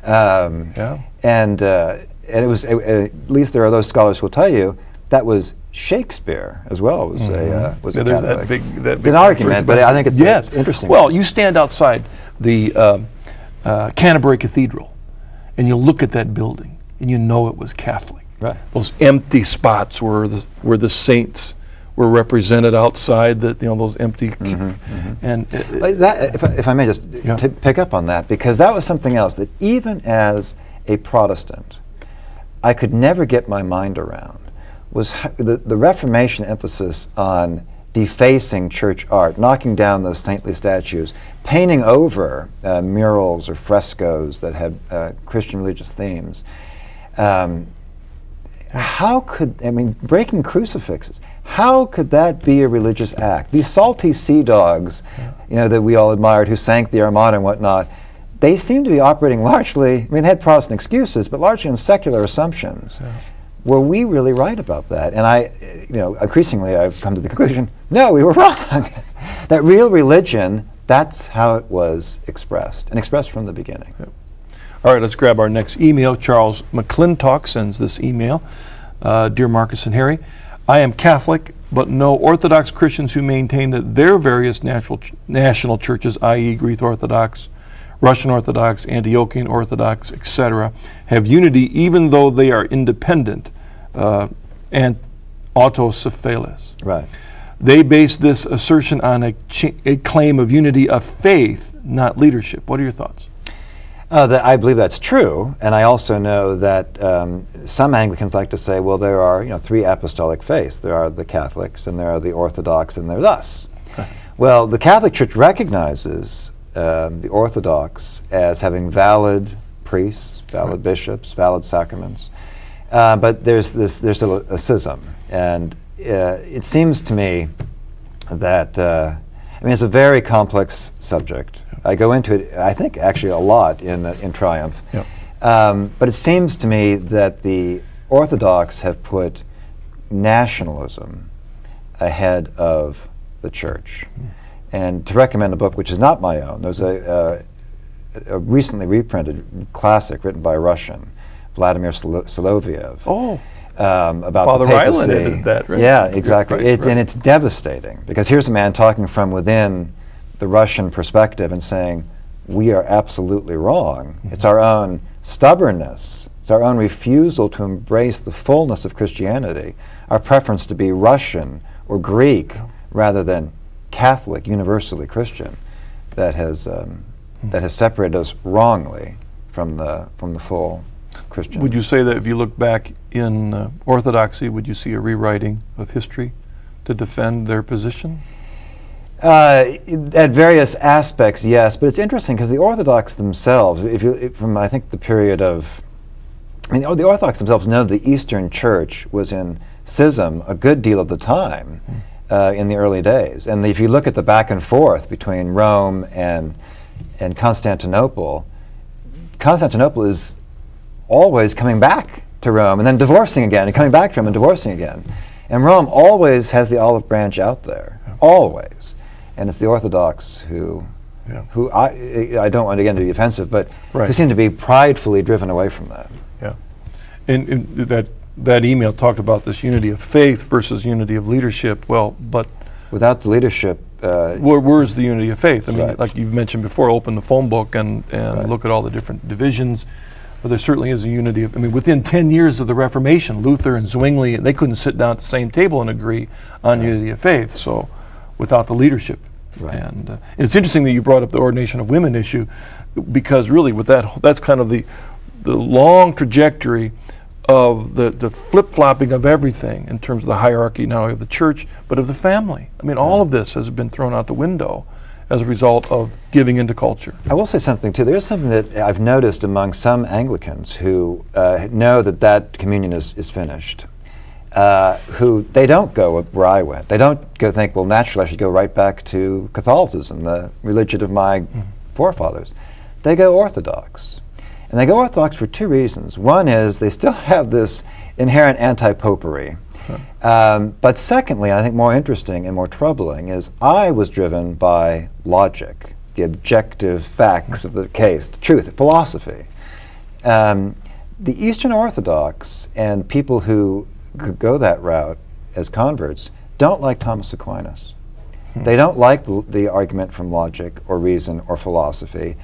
Yeah. And it was, at least there are those scholars who will tell you, that was Shakespeare as well. Was a There's Catholic. that big It's an argument, but I think it's, yes. it's interesting. Well, you stand outside the Canterbury Cathedral, and you look at that building, and you know it was Catholic. Right. Those empty spots where the saints were represented outside, those empty. And Like that, if I may just pick up on that, because that was something else that even as a Protestant, I could never get my mind around, was the Reformation emphasis on defacing church art, knocking down those saintly statues, painting over murals or frescoes that had Christian religious themes. How could, breaking crucifixes, how could that be a religious act? These salty sea dogs, that we all admired, who sank the Armada and whatnot, they seem to be operating largely, they had Protestant excuses, but largely on secular assumptions. Yeah. Were we really right about that? And increasingly I've come to the conclusion, no, we were wrong. That real religion, that's how it was expressed, and expressed from the beginning. Yeah. All right, let's grab our next email. Charles McClintock sends this email. Dear Marcus and Harry, I am Catholic, but know Orthodox Christians who maintain that their various national churches, i.e. Greek Orthodox, Russian Orthodox, Antiochian Orthodox, etc., have unity even though they are independent and autocephalous. Right. They base this assertion on a claim of unity of faith, not leadership. What are your thoughts? I believe that's true, and I also know that some Anglicans like to say, well, there are three apostolic faiths. There are the Catholics, and there are the Orthodox, and there's us. Well, the Catholic Church recognizes the Orthodox as having valid priests, valid bishops, valid sacraments, but there's still a schism, and it seems to me that it's a very complex subject. I go into it, I think, actually a lot in Triumph. Yep. But it seems to me that the Orthodox have put nationalism ahead of the Church. And to recommend a book which is not my own, there's a recently reprinted classic written by a Russian, Vladimir Soloviev. Oh. About Father the papacy. Ryland edited that, right? Yeah, exactly. Right. And it's devastating, because here's a man talking from within the Russian perspective and saying, we are absolutely wrong. It's our own stubbornness. It's our own refusal to embrace the fullness of Christianity, our preference to be Russian or Greek rather than Catholic, universally Christian, that has separated us wrongly from the full Christian. Would you say that if you look back in Orthodoxy, would you see a rewriting of history to defend their position? At various aspects, yes, but it's interesting because the Orthodox themselves, from I think the period of, the Orthodox themselves know the Eastern Church was in schism a good deal of the time in the early days, and if you look at the back and forth between Rome and Constantinople is always coming back to Rome and then divorcing again and coming back to Rome and divorcing again, and Rome always has the olive branch out there, always. And it's the Orthodox who I don't want again to be offensive, but who seem to be pridefully driven away from that. Yeah, and that email talked about this unity of faith versus unity of leadership. Well, but without the leadership, where's the unity of faith? I mean, right. like you've mentioned before, open the phone book and look at all the different divisions. But there certainly is a unity of. Within 10 years of the Reformation, Luther and Zwingli, they couldn't sit down at the same table and agree on unity of faith. So, without the leadership. Right. And it's interesting that you brought up the ordination of women issue, because really with that's kind of the long trajectory of the flip-flopping of everything in terms of the hierarchy not only of the church but of the family. All of this has been thrown out the window as a result of giving into culture. I will say something too. There's something that I've noticed among some Anglicans who know that communion is finished. Who they don't go where I went. They don't go think, well, naturally I should go right back to Catholicism, the religion of my forefathers. They go Orthodox. And they go Orthodox for two reasons. One is they still have this inherent anti-popery. But secondly, I think more interesting and more troubling, is I was driven by logic, the objective facts of the case, the truth, philosophy. The Eastern Orthodox and people who go that route as converts don't like Thomas Aquinas. They don't like the argument from logic or reason or philosophy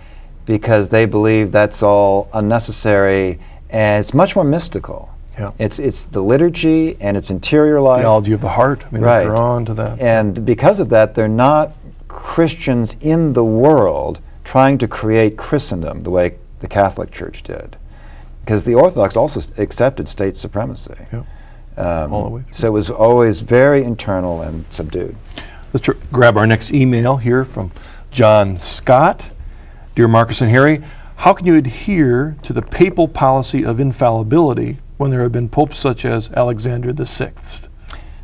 because they believe that's all unnecessary and it's much more mystical. Yeah. It's the liturgy and its interior life. Theology of the heart. I mean, Right. they're drawn to that. And because of that, they're not Christians in the world trying to create Christendom the way the Catholic Church did. Because the Orthodox also accepted state supremacy. Yeah. All the way through. So it was always very internal and subdued. Let's grab our next email here from John Scott. Dear Marcus and Harry, how can you adhere to the papal policy of infallibility when there have been popes such as Alexander VI?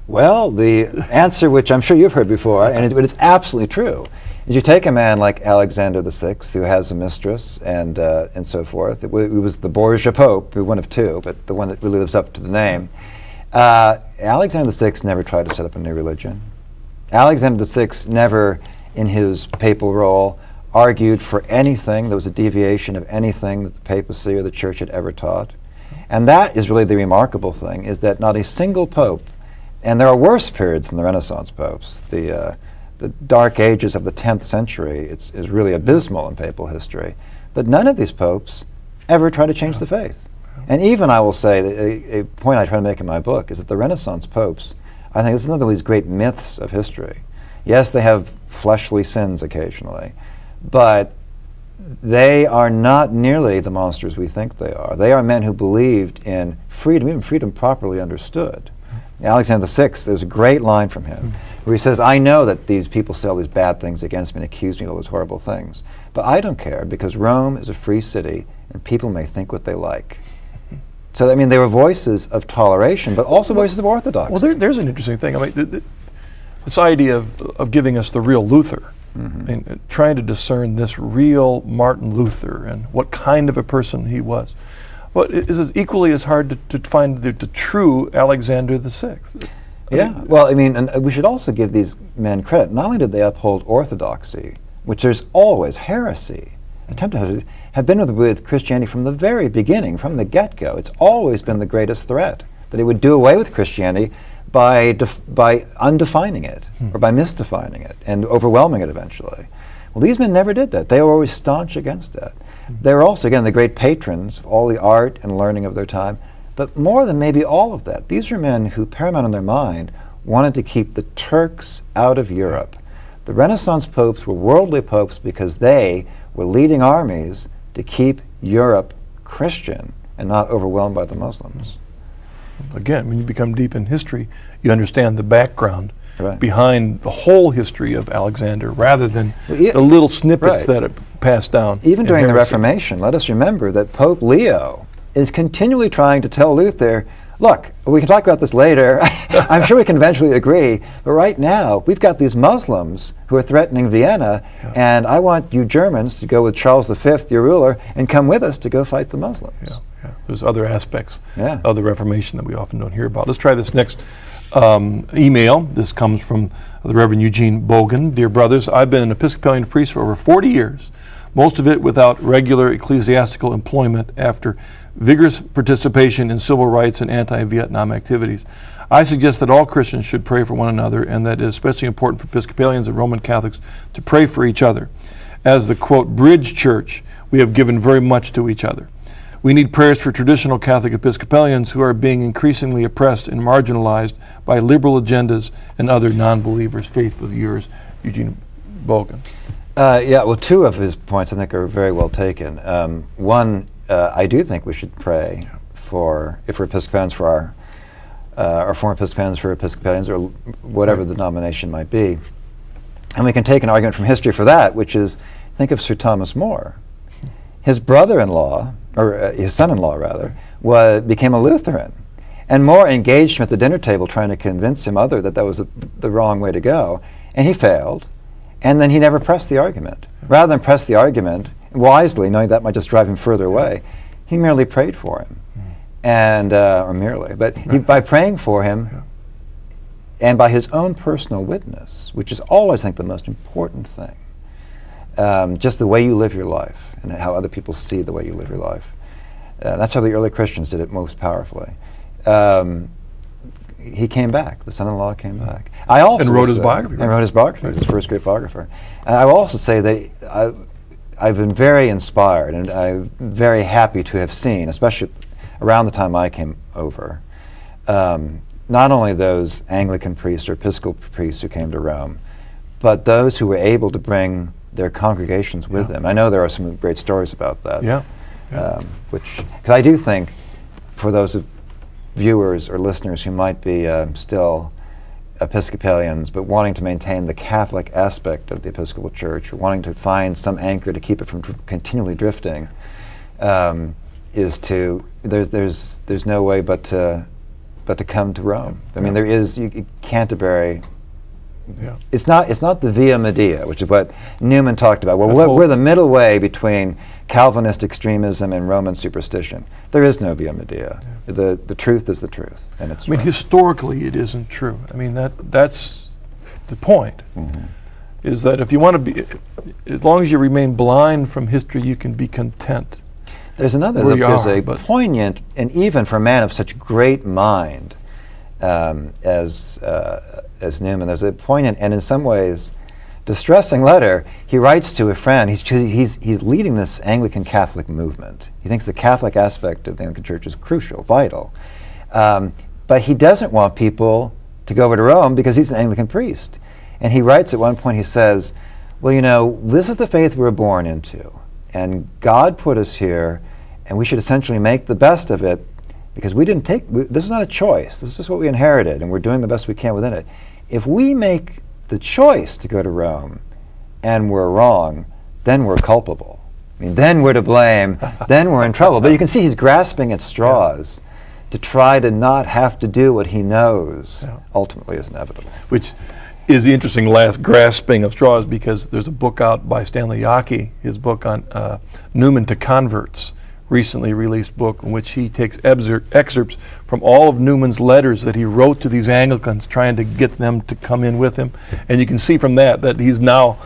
Well, the answer, which I'm sure you've heard before, and it's absolutely true, is you take a man like Alexander VI, who has a mistress and so forth. It was the Borgia Pope, one of two, but the one that really lives up to the name. Alexander VI never tried to set up a new religion. Alexander VI never, in his papal role, argued for anything that was a deviation of anything that the papacy or the church had ever taught. And that is really the remarkable thing, is that not a single pope, and there are worse periods than the Renaissance popes, the dark ages of the 10th century is really abysmal in papal history, but none of these popes ever tried to change the faith. And even, I will say, a point I try to make in my book is that the Renaissance popes, I think this is another of these great myths of history. Yes, they have fleshly sins occasionally, but they are not nearly the monsters we think they are. They are men who believed in freedom, even freedom properly understood. Alexander VI, there's a great line from him where he says, I know that these people say all these bad things against me and accuse me of all those horrible things, but I don't care because Rome is a free city and people may think what they like. So, I mean, they were voices of toleration, but also voices of orthodoxy. Well, there's an interesting thing. I mean, this idea of giving us the real Luther, I mean, trying to discern this real Martin Luther and what kind of a person he was. Well, it is equally as hard to find the true Alexander VI. Well, I mean, and we should also give these men credit. Not only did they uphold orthodoxy, which there's always heresy, attempted have been with Christianity from the very beginning, from the get-go. It's always been the greatest threat, that it would do away with Christianity by undefining it, or by misdefining it, and overwhelming it eventually. Well, these men never did that. They were always staunch against that. They were also, again, the great patrons of all the art and learning of their time, but more than maybe all of that, these were men who, paramount in their mind, wanted to keep the Turks out of Europe. The Renaissance popes were worldly popes because they were leading armies to keep Europe Christian and not overwhelmed by the Muslims. Again, when you become deep in history, you understand the background Right. behind the whole history of Alexander rather than Well, the little snippets that are passed down. Even in during the heresy. Reformation, let us remember that Pope Leo is continually trying to tell Luther, look, we can talk about this later. I'm sure we can eventually agree, but right now we've got these Muslims who are threatening Vienna, and I want you Germans to go with Charles V, your ruler, and come with us to go fight the Muslims. Yeah. There's other aspects Yeah. of the Reformation that we often don't hear about. Let's try this next email. This comes from the Reverend Eugene Bogan. Dear brothers, I've been an Episcopalian priest for over 40 years, most of it without regular ecclesiastical employment after vigorous participation in civil rights and anti-Vietnam activities. I suggest that all Christians should pray for one another, and that it is especially important for Episcopalians and Roman Catholics to pray for each other. As the, quote, bridge church, we have given very much to each other. We need prayers for traditional Catholic Episcopalians who are being increasingly oppressed and marginalized by liberal agendas and other non-believers. Faithfully yours, Eugene Bogan. Well, two of his points I think are very well taken. One, I do think we should pray for, if we're Episcopalians, for our former Episcopalians, for Episcopalians, or whatever the denomination might be. And we can take an argument from history for that, which is, think of Sir Thomas More. His brother-in-law, or his son-in-law rather, became a Lutheran. And More engaged him at the dinner table trying to convince him that that was the wrong way to go. And he failed. And then he never pressed the argument. Rather than press the argument, wisely, knowing that might just drive him further away, he merely prayed for him. And, or merely, but by praying for him and by his own personal witness, which is always, I think, the most important thing, just the way you live your life and how other people see the way you live your life. That's how the early Christians did it most powerfully. He came back. The son-in-law came back. I also wrote his biography. And wrote his biography. He was his first great biographer. And I will also say that I've been very inspired, and I'm very happy to have seen, especially around the time I came over, not only those Anglican priests or Episcopal priests who came to Rome, but those who were able to bring their congregations with them. I know there are some great stories about that. Because I do think, for those viewers or listeners who might be still Episcopalians, but wanting to maintain the Catholic aspect of the Episcopal Church, or wanting to find some anchor to keep it from continually drifting, is to there's no way but to come to Rome. I mean, there is Canterbury. Yeah. It's not the Via Media, which is what Newman talked about. Well, we're the middle way between Calvinist extremism and Roman superstition. There is no Via Media. Yeah. The truth is the truth, and it's. I mean, historically, it isn't true. I mean, that's the point. Mm-hmm. Is that if you want to be, as long as you remain blind from history, you can be content. There's a poignant, and even for a man of such great mind as Newman, there's a poignant and in some ways distressing letter he writes to a friend. He's leading this Anglican Catholic movement. He thinks the Catholic aspect of the Anglican Church is crucial, vital, but he doesn't want people to go over to Rome because he's an Anglican priest. And he writes at one point, he says, well, this is the faith we were born into, and God put us here, and we should essentially make the best of it, because this is not a choice. This is just what we inherited, and we're doing the best we can within it. If we make the choice to go to Rome and we're wrong, then we're culpable. I mean, then we're to blame, then we're in trouble. But you can see he's grasping at straws to try to not have to do what he knows ultimately is inevitable. Which is the interesting last grasping of straws, because there's a book out by Stanley Yaki, his book on Newman to Converts, recently released book, in which he takes excerpts from all of Newman's letters that he wrote to these Anglicans, trying to get them to come in with him. And you can see from that he's now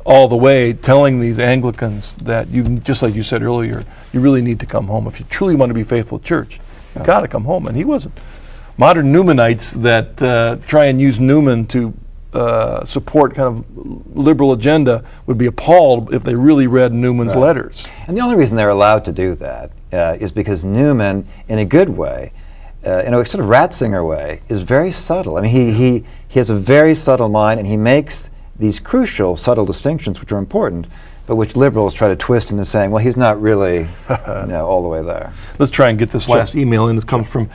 all the way telling these Anglicans that, just like you said earlier, you really need to come home. If you truly want to be faithful church, you've got to come home. And he wasn't. Modern Newmanites that try and use Newman to support kind of liberal agenda would be appalled if they really read Newman's letters. And the only reason they're allowed to do that is because Newman, in a good way, in a sort of Ratzinger way, is very subtle. I mean, he has a very subtle mind, and he makes these crucial, subtle distinctions which are important, but which liberals try to twist into saying, well, he's not really all the way there. Let's try and get this last email in. This comes from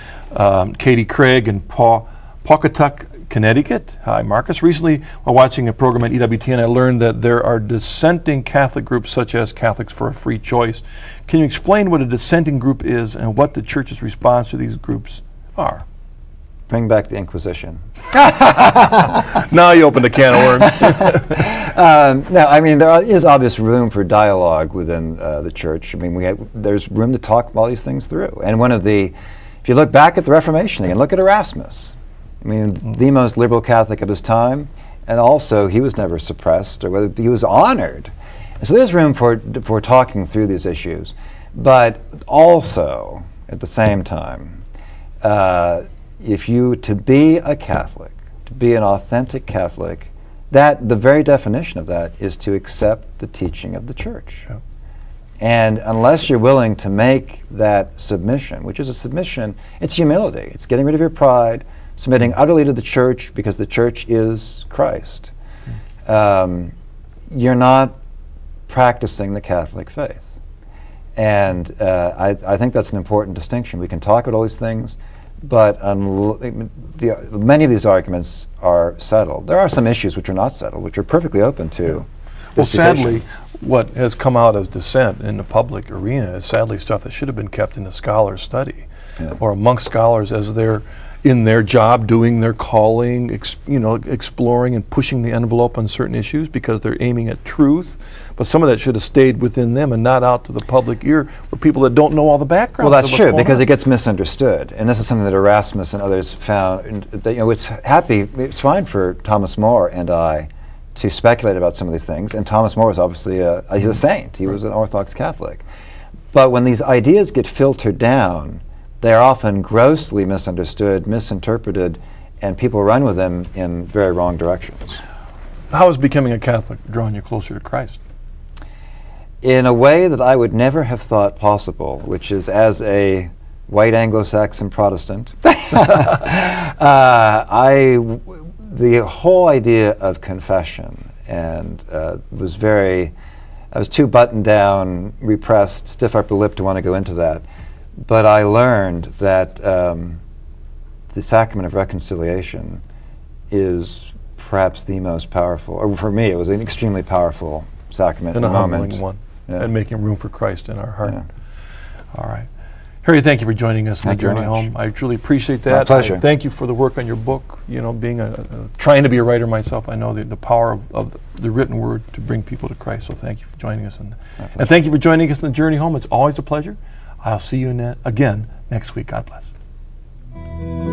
Katie Craig in Pawcatuck, Connecticut. Hi, Marcus. Recently, while watching a program at EWTN, I learned that there are dissenting Catholic groups such as Catholics for a Free Choice. Can you explain what a dissenting group is and what the Church's response to these groups are? Bring back the Inquisition. Now you opened a can of worms. No, I mean, there is obvious room for dialogue within the Church. I mean, there's room to talk all these things through. And if you look back at the Reformation again, look at Erasmus. I mean, the most liberal Catholic of his time, and also he was never suppressed, or whether he was honored. And so there's room for talking through these issues, but also at the same time, to be a Catholic, to be an authentic Catholic, that the very definition of that is to accept the teaching of the Church. Yeah. And unless you're willing to make that submission, which is a submission, it's humility. It's getting rid of your pride, submitting utterly to the Church because the Church is Christ. You're not practicing the Catholic faith. And I think that's an important distinction. We can talk about all these things, but many of these arguments are settled. There are some issues which are not settled, which are perfectly open to Well, sadly, what has come out as dissent in the public arena is sadly stuff that should have been kept in the scholar's study or amongst scholars as they're in their job, doing their calling, exploring and pushing the envelope on certain issues because they're aiming at truth. But some of that should have stayed within them and not out to the public ear for people that don't know all the background. Well, that's true, because it gets misunderstood. And this is something that Erasmus and others found. That, it's fine for Thomas More and I to speculate about some of these things. And Thomas More was obviously he's a saint. He was an Orthodox Catholic. But when these ideas get filtered down, they are often grossly misunderstood, misinterpreted, and people run with them in very wrong directions. How has becoming a Catholic drawn you closer to Christ? In a way that I would never have thought possible, which is as a white Anglo-Saxon Protestant. The whole idea of confession and I was too buttoned down, repressed, stiff upper lip to want to go into that. But I learned that the sacrament of reconciliation is perhaps the most powerful, or for me, it was an extremely powerful sacrament in And the a moment. humbling one, Yeah. and making room for Christ in our heart. Yeah. All right. Harry, thank you for joining us on the Thank you very journey much. home. I truly appreciate that. My pleasure. Thank you for the work on your book. You know, being trying to be a writer myself, I know the power of the written word to bring people to Christ. So thank you for joining us. And thank you for joining us on the journey home. It's always a pleasure. I'll see you again next week. God bless.